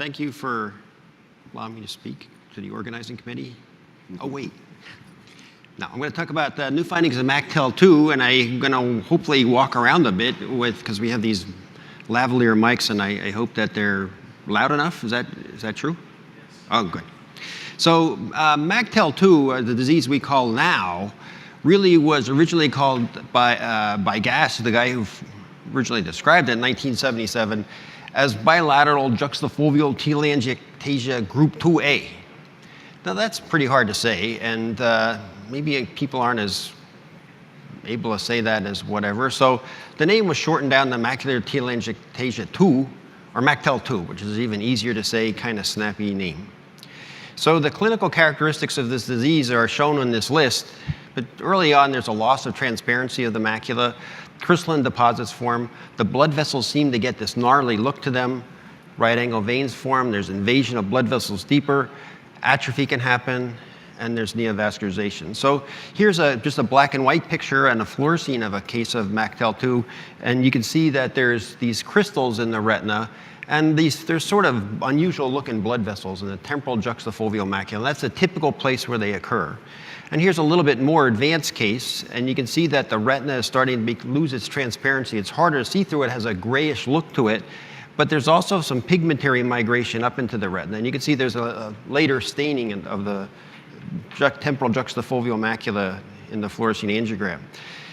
Thank you for allowing me to speak to the organizing committee. Oh, wait. Now, I'm going to talk about the new findings of MacTel 2, and I'm going to hopefully walk around a bit because we have these lavalier mics, and I hope that they're loud enough. Is that true? Yes. Oh, good. So MacTel 2, the disease we call now, really was originally called by Gass, the guy who originally described it in 1977, as bilateral juxtafoveal telangiectasia group 2A. Now that's pretty hard to say, and maybe people aren't as able to say that as whatever. So the name was shortened down to macular telangiectasia 2, or MacTel 2, which is even easier to say, kind of snappy name. So the clinical characteristics of this disease are shown on this list, but early on there's a loss of transparency of the macula, crystalline deposits form, the blood vessels seem to get this gnarly look to them, right angle veins form, there's invasion of blood vessels deeper, atrophy can happen, and there's neovascularization. So here's just a black and white picture and a fluorescein of a case of MacTel 2, and you can see that there's these crystals in the retina, and there's sort of unusual looking blood vessels in the temporal juxtafoveal macula. That's a typical place where they occur. And here's a little bit more advanced case, and you can see that the retina is starting to lose its transparency. It's harder to see through it, has a grayish look to it, but there's also some pigmentary migration up into the retina. And you can see there's a later staining of the temporal juxtafoveal macula in the fluorescein angiogram.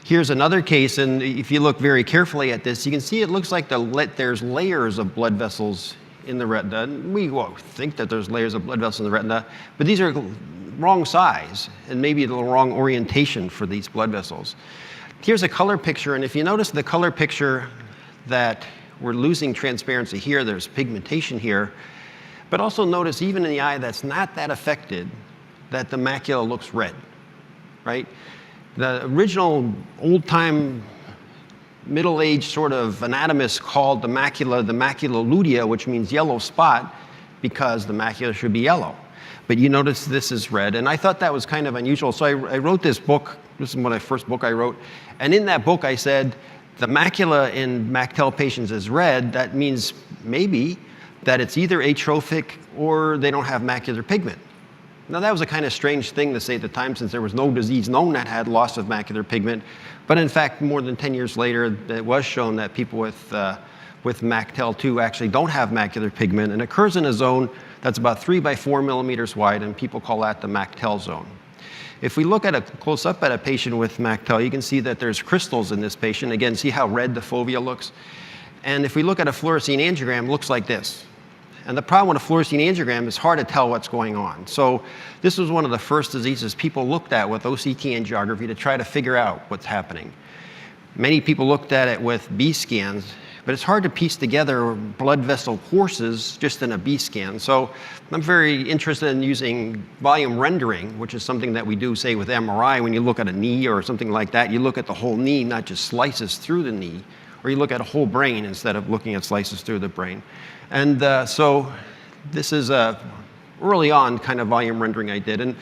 Here's another case, and if you look very carefully at this, you can see it looks like there's layers of blood vessels in the retina. And we think that there's layers of blood vessels in the retina, but these are wrong size and maybe the wrong orientation for these blood vessels. Here's a color picture, and if you notice the color picture that we're losing transparency here, there's pigmentation here, but also notice even in the eye that's not that affected, that the macula looks red, right? The original old-time middle-aged sort of anatomist called the macula lutea, which means yellow spot, because the macula should be yellow. But you notice this is red, and I thought that was kind of unusual. So I wrote this book. This is my first book I wrote. And in that book I said, the macula in MacTel patients is red. That means maybe that it's either atrophic or they don't have macular pigment. Now that was a kind of strange thing to say at the time, since there was no disease known that had loss of macular pigment. But in fact, more than 10 years later, it was shown that people with MacTel 2 actually don't have macular pigment, and occurs in a zone that's about 3 by 4 millimeters wide, and people call that the MacTel zone. If we look at a close up at a patient with MacTel, you can see that there's crystals in this patient. Again, see how red the fovea looks? And if we look at a fluorescein angiogram, it looks like this. And the problem with a fluorescein angiogram is hard to tell what's going on. So this was one of the first diseases people looked at with OCT angiography to try to figure out what's happening. Many people looked at it with B scans, but it's hard to piece together blood vessel courses just in a B scan. So I'm very interested in using volume rendering, which is something that we do, say, with MRI. When you look at a knee or something like that, you look at the whole knee, not just slices through the knee, or you look at a whole brain instead of looking at slices through the brain. And so this is early on kind of volume rendering I did. And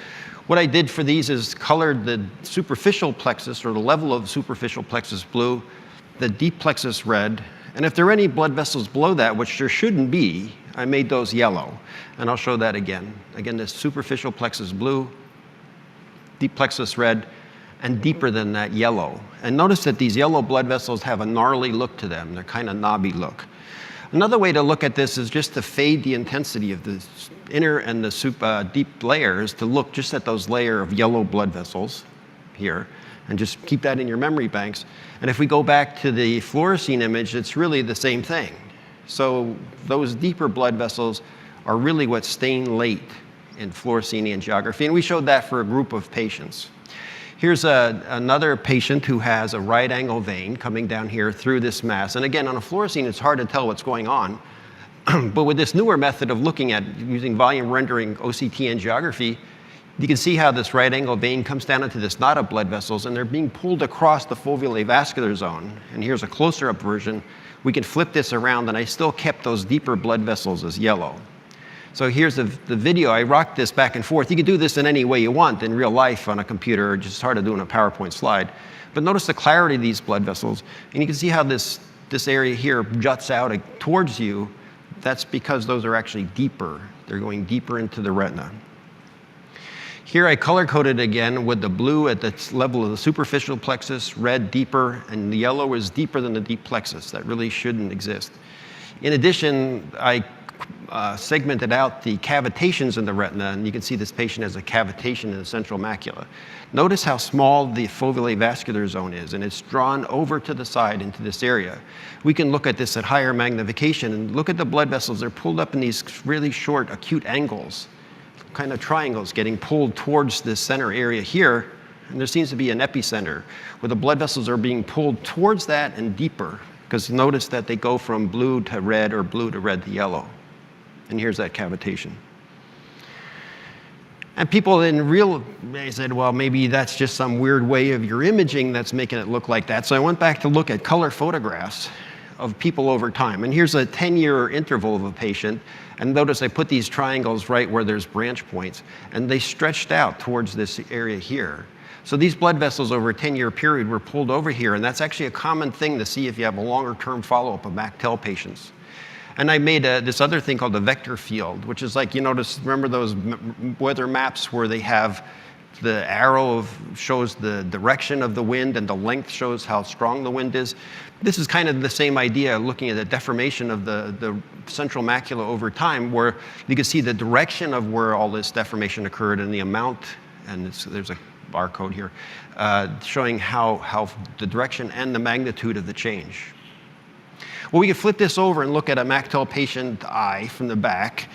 what I did for these is colored the superficial plexus, or the level of superficial plexus, blue, the deep plexus red, and if there are any blood vessels below that, which there shouldn't be, I made those yellow. And I'll show that again. Again, this superficial plexus blue, deep plexus red, and deeper than that yellow. And notice that these yellow blood vessels have a gnarly look to them. They're kind of knobby look. Another way to look at this is just to fade the intensity of the inner and the deep layers, to look just at those layer of yellow blood vessels here, and just keep that in your memory banks. And if we go back to the fluorescein image, it's really the same thing. So those deeper blood vessels are really what stain late in fluorescein angiography, and we showed that for a group of patients. Here's another patient who has a right angle vein coming down here through this mass. And again, on a fluorescein, it's hard to tell what's going on. But with this newer method of looking at using volume rendering OCT angiography, you can see how this right angle vein comes down into this knot of blood vessels, and they're being pulled across the foveal avascular zone. And here's a closer up version. We can flip this around, and I still kept those deeper blood vessels as yellow. So here's the video. I rocked this back and forth. You can do this in any way you want in real life on a computer, just hard to do on a PowerPoint slide. But notice the clarity of these blood vessels, and you can see how this area here juts out towards you That's because those are actually deeper. They're going deeper into the retina. Here I color-coded again with the blue at the level of the superficial plexus, red deeper, and the yellow is deeper than the deep plexus. That really shouldn't exist. In addition, I segmented out the cavitations in the retina, and you can see this patient has a cavitation in the central macula. Notice how small the foveolae vascular zone is, and it's drawn over to the side into this area. We can look at this at higher magnification and look at the blood vessels. They're pulled up in these really short acute angles, kind of triangles getting pulled towards this center area here, and there seems to be an epicenter where the blood vessels are being pulled towards that and deeper, because notice that they go from blue to red or blue to red to yellow. And here's that cavitation. And people they said, well, maybe that's just some weird way of your imaging that's making it look like that. So I went back to look at color photographs of people over time. And here's a 10-year interval of a patient. And notice I put these triangles right where there's branch points. And they stretched out towards this area here. So these blood vessels over a 10-year period were pulled over here. And that's actually a common thing to see if you have a longer-term follow-up of MacTel patients. And I made this other thing called a vector field, which is like, remember those weather maps where they have the arrow shows the direction of the wind and the length shows how strong the wind is. This is kind of the same idea, looking at the deformation of the central macula over time, where you can see the direction of where all this deformation occurred and the amount, and there's a barcode here, showing how the direction and the magnitude of the change. Well, we can flip this over and look at a MacTel patient eye from the back.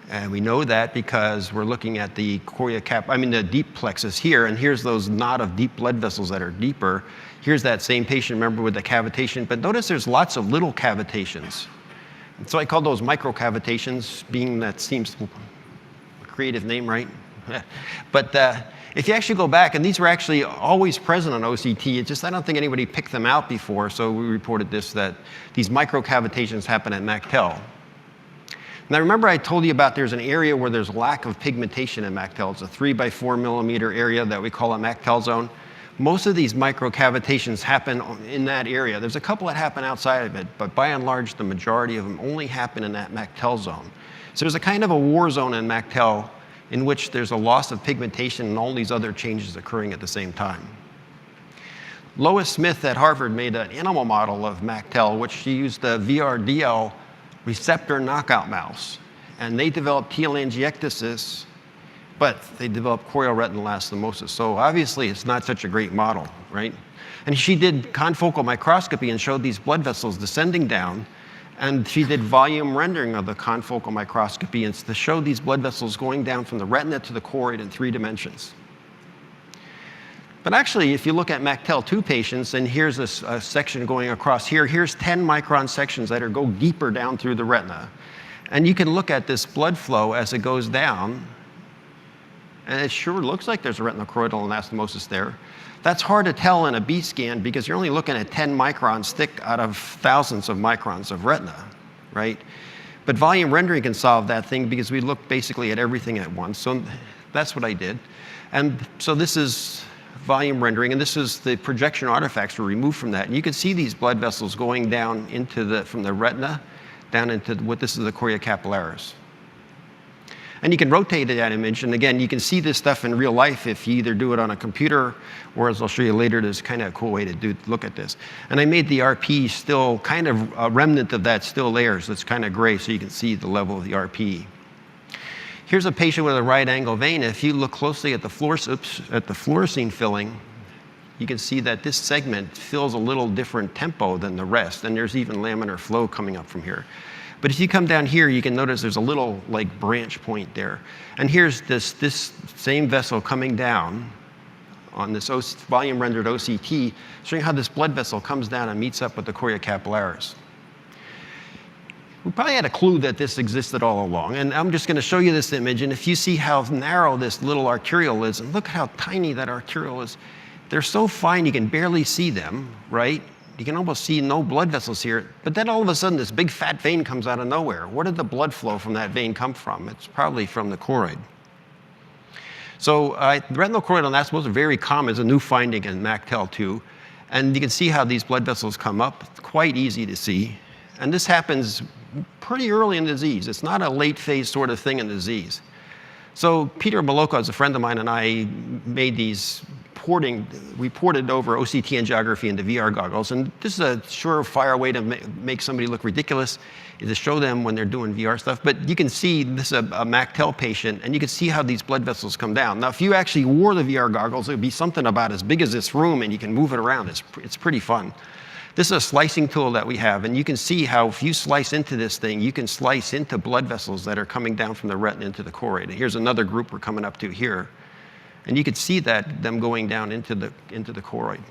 And we know that because we're looking at the the deep plexus here. And here's those knot of deep blood vessels that are deeper. Here's that same patient, remember, with the cavitation. But notice there's lots of little cavitations. And so I call those microcavitations, being that seems a creative name, right? But if you actually go back, and these were actually always present on OCT, it's just I don't think anybody picked them out before, so we reported that these microcavitations happen at MacTel. Now remember I told you about there's an area where there's lack of pigmentation in MacTel. It's a 3 by 4 millimeter area that we call a MacTel zone. Most of these microcavitations happen in that area. There's a couple that happen outside of it, but by and large, the majority of them only happen in that MacTel zone. So there's a kind of a war zone in MacTel in which there's a loss of pigmentation and all these other changes occurring at the same time. Lois Smith at Harvard made an animal model of MacTel, which she used the VRDL receptor knockout mouse. And they developed telangiectasis, but they developed choroidal retinal anastomosis. So obviously it's not such a great model, right? And she did confocal microscopy and showed these blood vessels descending down. And she did volume rendering of the confocal microscopy and to show these blood vessels going down from the retina to the choroid in 3 dimensions. But actually, if you look at MacTel 2 patients, and here's a section going across here, here's 10 micron sections that go deeper down through the retina. And you can look at this blood flow as it goes down, and it sure looks like there's a retinal-choroidal anastomosis there. That's hard to tell in a B scan because you're only looking at 10 microns thick out of thousands of microns of retina, right? But volume rendering can solve that thing because we look basically at everything at once. So that's what I did. And so this is volume rendering, and this is the projection artifacts were removed from that. And you can see these blood vessels going down from the retina down into this is the choroida capillaris. And you can rotate that image, and again, you can see this stuff in real life if you either do it on a computer, or as I'll show you later, there's kind of a cool way to look at this. And I made the RP still kind of a remnant of that still layers. It's kind of gray, so you can see the level of the RP. Here's a patient with a right angle vein. If you look closely at the fluorescein filling, you can see that this segment fills a little different tempo than the rest, and there's even laminar flow coming up from here. But if you come down here, you can notice there's a little branch point there. And here's this same vessel coming down on this volume rendered OCT, showing how this blood vessel comes down and meets up with the choroida capillaris. We probably had a clue that this existed all along. And I'm just going to show you this image. And if you see how narrow this little arteriole is, and look how tiny that arteriole is, they're so fine you can barely see them, right? You can almost see no blood vessels here, but then all of a sudden this big fat vein comes out of nowhere. Where did the blood flow from that vein come from? It's probably from the choroid. So the retinal-choroidal anastomosis is very common. It's a new finding in MacTel 2. And you can see how these blood vessels come up. It's quite easy to see. And this happens pretty early in the disease. It's not a late phase sort of thing in the disease. So Peter Maloka is a friend of mine, and I made these we ported over OCT angiography into VR goggles. And this is a surefire way to make somebody look ridiculous, is to show them when they're doing VR stuff. But you can see this is a MacTel patient, and you can see how these blood vessels come down. Now, if you actually wore the VR goggles, it would be something about as big as this room, and you can move it around. It's pretty fun. This is a slicing tool that we have, and you can see how if you slice into this thing, you can slice into blood vessels that are coming down from the retina into the choroid. And here's another group we're coming up to here. And you can see that, them going down into the choroid.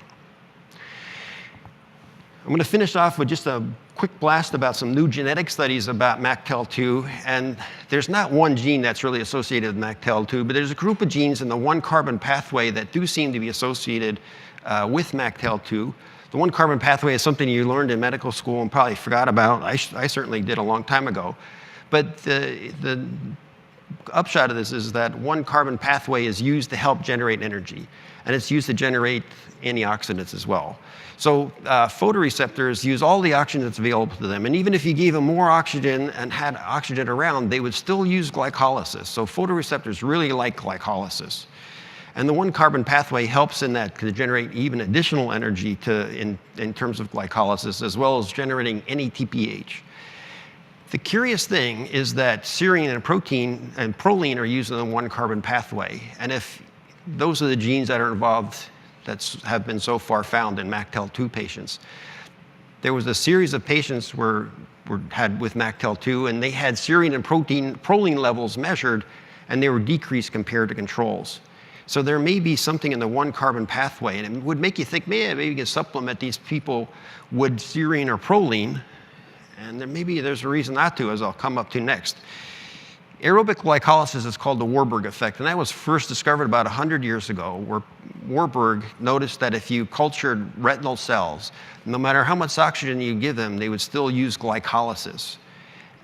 I'm going to finish off with just a quick blast about some new genetic studies about MacTel2. And there's not one gene that's really associated with MacTel2, but there's a group of genes in the one-carbon pathway that do seem to be associated with MacTel2. The one-carbon pathway is something you learned in medical school and probably forgot about. I certainly did a long time ago. But the upshot of this is that one-carbon pathway is used to help generate energy, and it's used to generate antioxidants as well. So photoreceptors use all the oxygen that's available to them, and even if you gave them more oxygen and had oxygen around, they would still use glycolysis. So photoreceptors really like glycolysis. And the one-carbon pathway helps in that to generate even additional energy in terms of glycolysis, as well as generating NADPH. The curious thing is that serine and proline are used in the one-carbon pathway. And if those are the genes that are involved that have been so far found in MacTel2 patients. There was a series of patients had with MacTel2, and they had serine and proline levels measured, and they were decreased compared to controls. So there may be something in the one-carbon pathway, and it would make you think, man, maybe you can supplement these people with serine or proline. And then maybe there's a reason not to, as I'll come up to next. Aerobic glycolysis is called the Warburg Effect, and that was first discovered about 100 years ago, where Warburg noticed that if you cultured retinal cells, no matter how much oxygen you give them, they would still use glycolysis.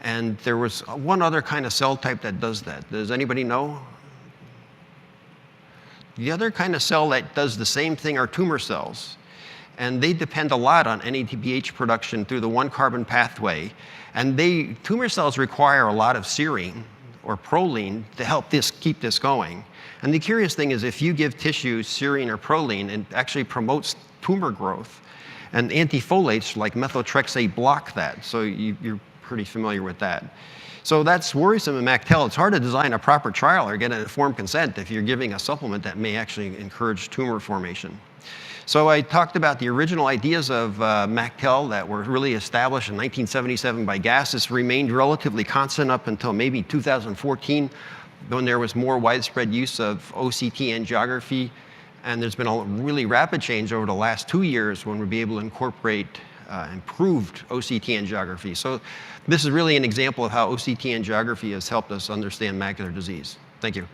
And there was one other kind of cell type that does that. Does anybody know? The other kind of cell that does the same thing are tumor cells. And they depend a lot on NADPH production through the one-carbon pathway. And tumor cells require a lot of serine or proline to help keep this going. And the curious thing is if you give tissue serine or proline, it actually promotes tumor growth. And antifolates like methotrexate block that. So you're pretty familiar with that. So that's worrisome in MacTel. It's hard to design a proper trial or get an informed consent if you're giving a supplement that may actually encourage tumor formation. So I talked about the original ideas of MacTel that were really established in 1977 by Gass. This remained relatively constant up until maybe 2014, when there was more widespread use of OCT angiography. And there's been a really rapid change over the last 2 years when we'll be able to incorporate improved OCT angiography. So this is really an example of how OCT angiography has helped us understand macular disease. Thank you.